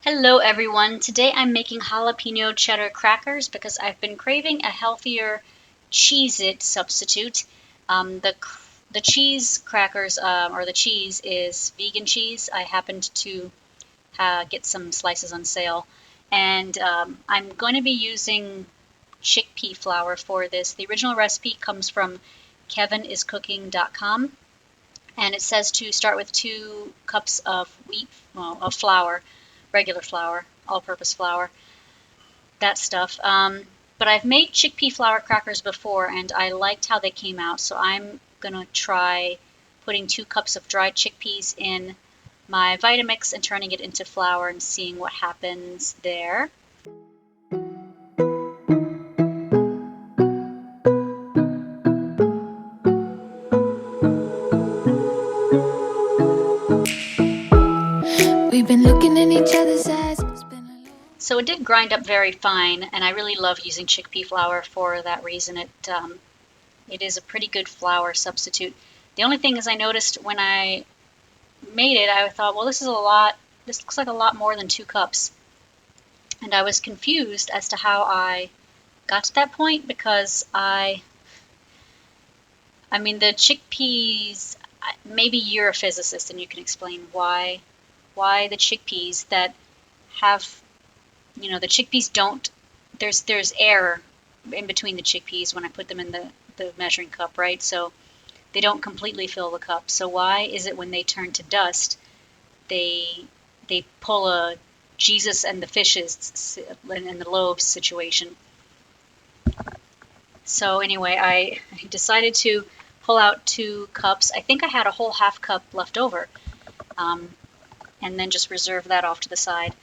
Hello everyone. Today I'm making jalapeno cheddar crackers because I've been craving a healthier Cheez-It substitute. The cheese crackers, or the cheese, is vegan cheese. I happened to get some slices on sale, and I'm going to be using chickpea flour for this. The original recipe comes from keviniscooking.com, and it says to start with 2 cups of of flour, regular flour, all-purpose flour, that stuff. But I've made chickpea flour crackers before, and I liked how they came out, so I'm gonna try putting 2 cups of dried chickpeas in my Vitamix and turning it into flour and seeing what happens there. We've been looking in each other's eyes. So it did grind up very fine, and I really love using chickpea flour for that reason. It is a pretty good flour substitute. The only thing is I noticed when I made it, I thought, well, this looks like a lot more than 2 cups. And I was confused as to how I got to that point because the chickpeas, maybe you're a physicist and you can explain why the chickpeas that have, the chickpeas don't, there's air in between the chickpeas when I put them in the measuring cup, right? So they don't completely fill the cup. So why is it when they turn to dust, they pull a Jesus and the fishes and the loaves situation? So anyway, I decided to pull out 2 cups. I think I had a whole half cup left over, and then just reserve that off to the side.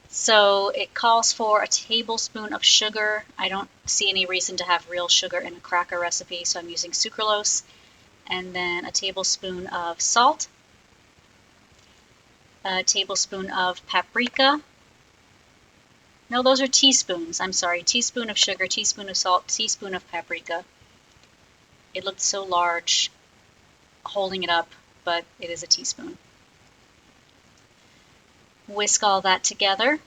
So it calls for a tablespoon of sugar. I don't see any reason to have real sugar in a cracker recipe, so I'm using sucralose. And then a tablespoon of salt, a tablespoon of paprika. No, those are teaspoons. I'm sorry. Teaspoon of sugar, teaspoon of salt, teaspoon of paprika. It looked so large holding it up, but it is a teaspoon. Whisk all that together.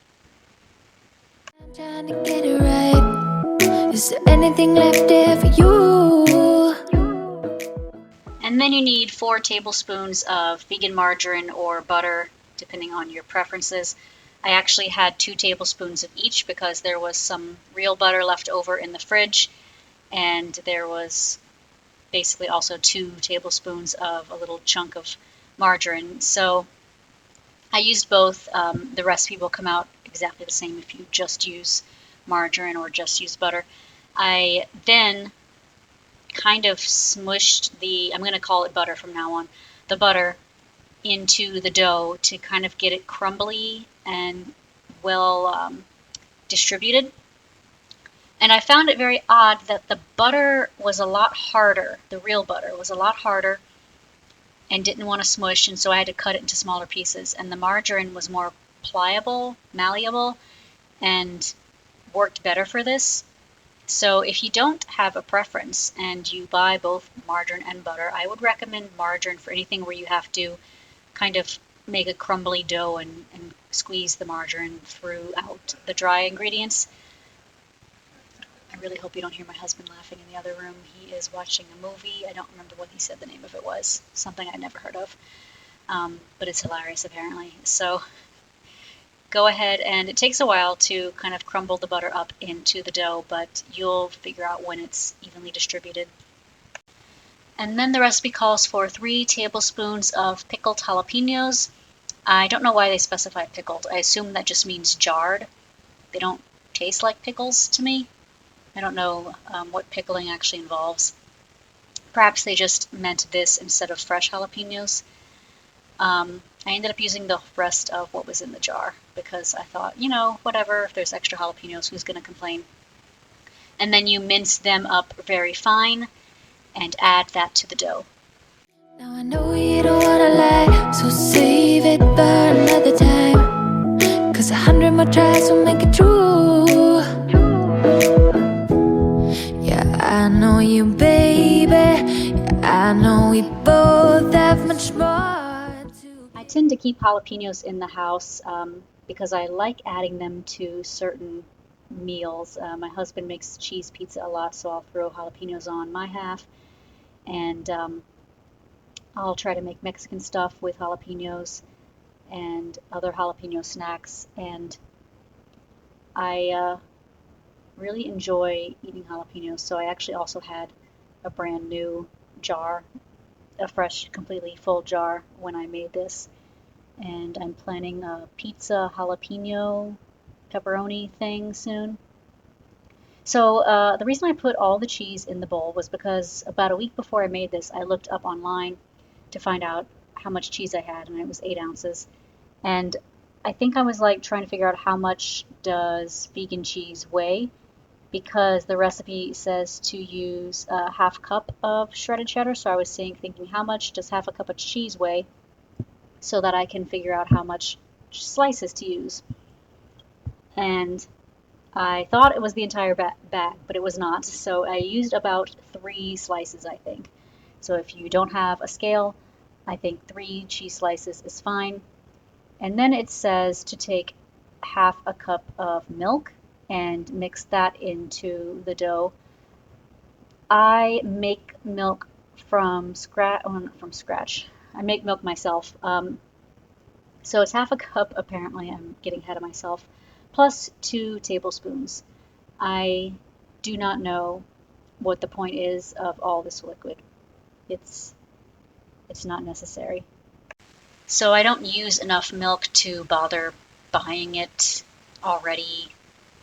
I'm trying to get it right. Is there anything left there for you? And then you need 4 tablespoons of vegan margarine or butter, depending on your preferences. I actually had 2 tablespoons of each because there was some real butter left over in the fridge, and there was basically also 2 tablespoons of a little chunk of margarine. So I used both. The recipe will come out exactly the same if you just use margarine or just use butter. I then kind of smushed I'm going to call it butter from now on, the butter into the dough to kind of get it crumbly and well distributed. And I found it very odd that the butter was a lot harder, the real butter was a lot harder and didn't want to smush, and so I had to cut it into smaller pieces. And the margarine was more pliable, malleable, and worked better for this. So if you don't have a preference and you buy both margarine and butter, I would recommend margarine for anything where you have to kind of make a crumbly dough and squeeze the margarine throughout the dry ingredients. I really hope you don't hear my husband laughing in the other room. He is watching a movie. I don't remember what he said the name of it was. Something I'd never heard of. But it's hilarious apparently. So go ahead, and it takes a while to kind of crumble the butter up into the dough, but you'll figure out when it's evenly distributed. And then the recipe calls for 3 tablespoons of pickled jalapenos. I don't know why they specify pickled. I assume that just means jarred. They don't taste like pickles to me. I don't know what pickling actually involves. Perhaps they just meant this instead of fresh jalapenos. I ended up using the rest of what was in the jar because I thought, whatever, if there's extra jalapenos, who's going to complain? And then you mince them up very fine and add that to the dough. Now I know you don't wanna lie, so save it for another time. 'Cause 100 more tries will make it true. Yeah, I know you, baby. Yeah, I know we both have much more to. I tend to keep jalapenos in the house because I like adding them to certain meals. My husband makes cheese pizza a lot, so I'll throw jalapenos on my half, and I'll try to make Mexican stuff with jalapenos and other jalapeno snacks. And I really enjoy eating jalapenos, so I actually also had a brand new jar, a fresh, completely full jar when I made this. And I'm planning a pizza jalapeno pepperoni thing soon. So the reason I put all the cheese in the bowl was because about a week before I made this, I looked up online to find out how much cheese I had, and it was 8 ounces. And I think I was like trying to figure out how much does vegan cheese weigh, because the recipe says to use a half cup of shredded cheddar. So I was thinking, how much does half a cup of cheese weigh, so that I can figure out how much slices to use. And I thought it was the entire bag, but it was not. So I used about 3 slices, I think. So if you don't have a scale, I think 3 cheese slices is fine. And then it says to take half a cup of milk and mix that into the dough. I make milk from scratch. Oh, not from scratch. I make milk myself. So it's half a cup, apparently. I'm getting ahead of myself, plus 2 tablespoons. I do not know what the point is of all this liquid. It's it's not necessary. So I don't use enough milk to bother buying it already,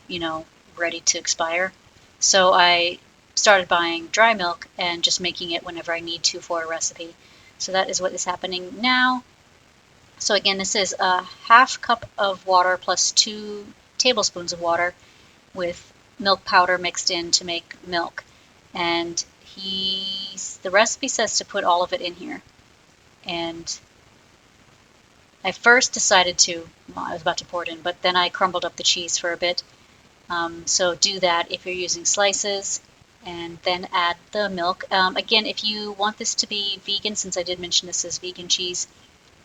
you know, ready to expire. So I started buying dry milk and just making it whenever I need to for a recipe. So that is what is happening now. So again, this is a half cup of water plus 2 tablespoons of water with milk powder mixed in to make milk. And the recipe says to put all of it in here. And I first decided well, I was about to pour it in, but then I crumbled up the cheese for a bit. So do that if you're using slices, and then add the milk. Again, if you want this to be vegan, since I did mention this is vegan cheese,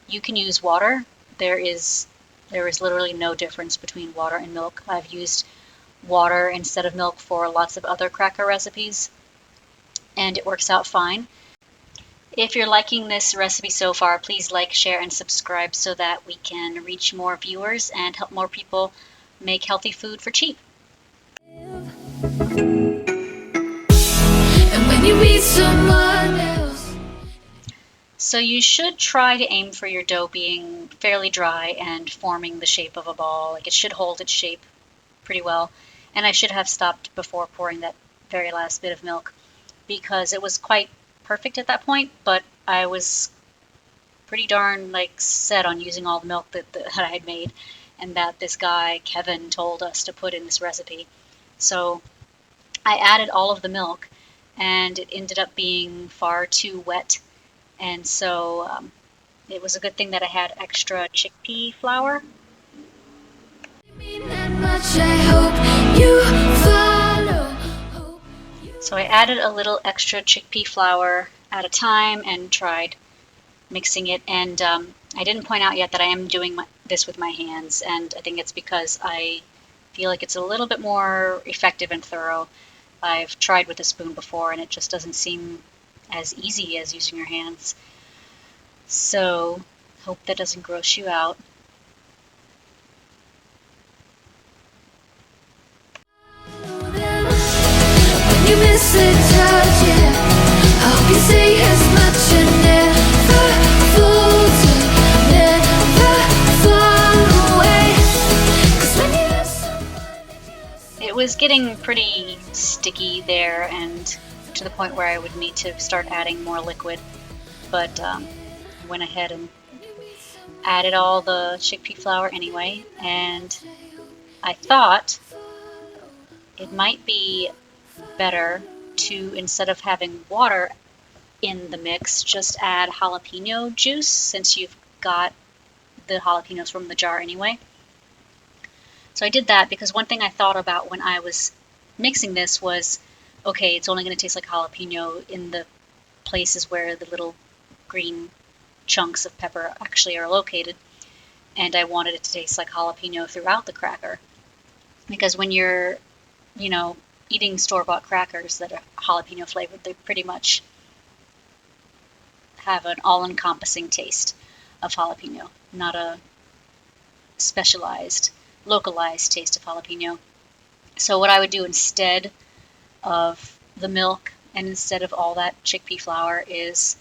you can use water. There is literally no difference between water and milk. I've used water instead of milk for lots of other cracker recipes, and it works out fine. If you're liking this recipe so far, please like, share, and subscribe so that we can reach more viewers and help more people make healthy food for cheap. And when you meet someone else, So you should try to aim for your dough being fairly dry and forming the shape of a ball. Like, it should hold its shape pretty well. And I should have stopped before pouring that very last bit of milk, because it was quite perfect at that point, but I was pretty darn set on using all the milk that I had made, and that this guy Kevin told us to put in this recipe. So I added all of the milk, and it ended up being far too wet, and so it was a good thing that I had extra chickpea flour. mean that much. I hope you follow. So I added a little extra chickpea flour at a time and tried mixing it. And I didn't point out yet that I am doing this with my hands, and I think it's because I feel like it's a little bit more effective and thorough. I've tried with a spoon before, and it just doesn't seem as easy as using your hands. So hope that doesn't gross you out. When you miss a touch, yeah, I hope you say as much and never falter, never fall away. 'Cause when you love someone, It was getting pretty sticky there, and to the point where I would need to start adding more liquid, but went ahead and added all the chickpea flour anyway, and I thought it might be better to, instead of having water in the mix, just add jalapeno juice, since you've got the jalapenos from the jar anyway. So I did that because one thing I thought about when I was mixing this was, okay, it's only going to taste like jalapeno in the places where the little green chunks of pepper actually are located. and I wanted it to taste like jalapeno throughout the cracker. Because when you're, you know, eating store-bought crackers that are jalapeno flavored, they pretty much have an all-encompassing taste of jalapeno, not a specialized, localized taste of jalapeno. So what I would do instead of the milk and instead of all that chickpea flour is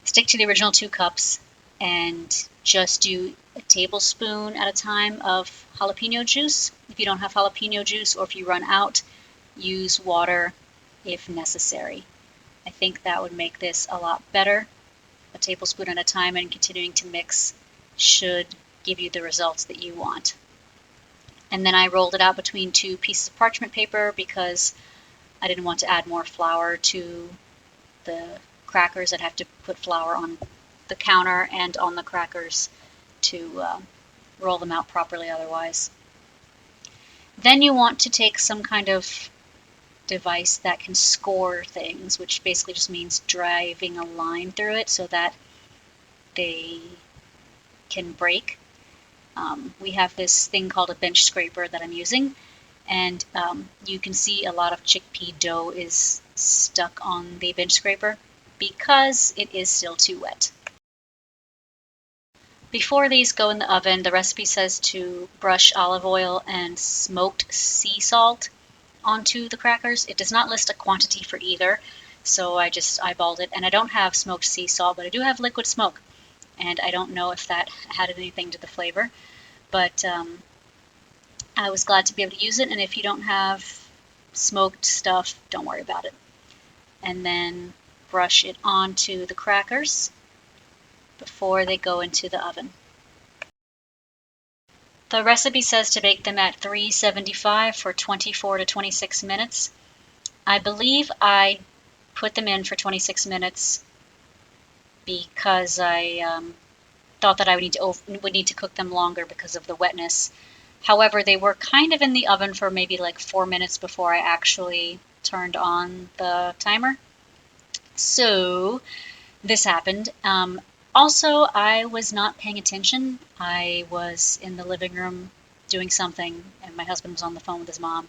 stick to the original 2 cups and just do a tablespoon at a time of jalapeno juice. If you don't have jalapeno juice or if you run out, use water if necessary. I think that would make this a lot better. A tablespoon at a time and continuing to mix should give you the results that you want. And then I rolled it out between 2 pieces of parchment paper because I didn't want to add more flour to the crackers. I'd have to put flour on the counter and on the crackers to roll them out properly otherwise. Then you want to take some kind of device that can score things, which basically just means driving a line through it so that they can break. We have this thing called a bench scraper that I'm using, and you can see a lot of chickpea dough is stuck on the bench scraper because it is still too wet. Before these go in the oven, the recipe says to brush olive oil and smoked sea salt onto the crackers. It does not list a quantity for either, so I just eyeballed it. And I don't have smoked sea salt, but I do have liquid smoke, and I don't know if that added anything to the flavor, but I was glad to be able to use it. And if you don't have smoked stuff, don't worry about it. And then brush it onto the crackers before they go into the oven. The recipe says to bake them at 375 for 24 to 26 minutes. I believe I put them in for 26 minutes because I thought that I would need to cook them longer because of the wetness. However, they were kind of in the oven for maybe like 4 minutes before I actually turned on the timer. So this happened. Also, I was not paying attention. I was in the living room doing something, and my husband was on the phone with his mom.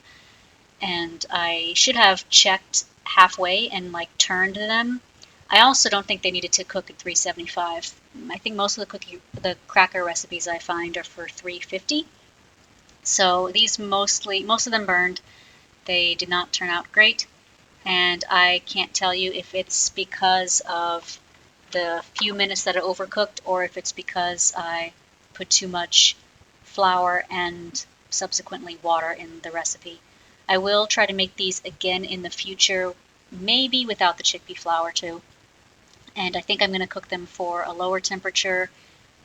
And I should have checked halfway and like turned them. I also don't think they needed to cook at 375. I think most of the cracker recipes I find are for 350. So these most of them burned. They did not turn out great, and I can't tell you if it's because of the few minutes that are overcooked or if it's because I put too much flour and subsequently water in the recipe. I will try to make these again in the future, maybe without the chickpea flour too. And I think I'm going to cook them for a lower temperature.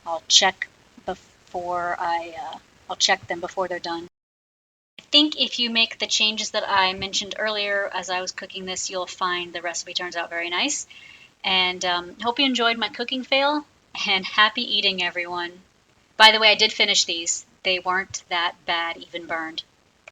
I'll check I'll check them before they're done. I think if you make the changes that I mentioned earlier as I was cooking this, you'll find the recipe turns out very nice. And hope you enjoyed my cooking fail, and happy eating, everyone. By the way, I did finish these. They weren't that bad, even burned.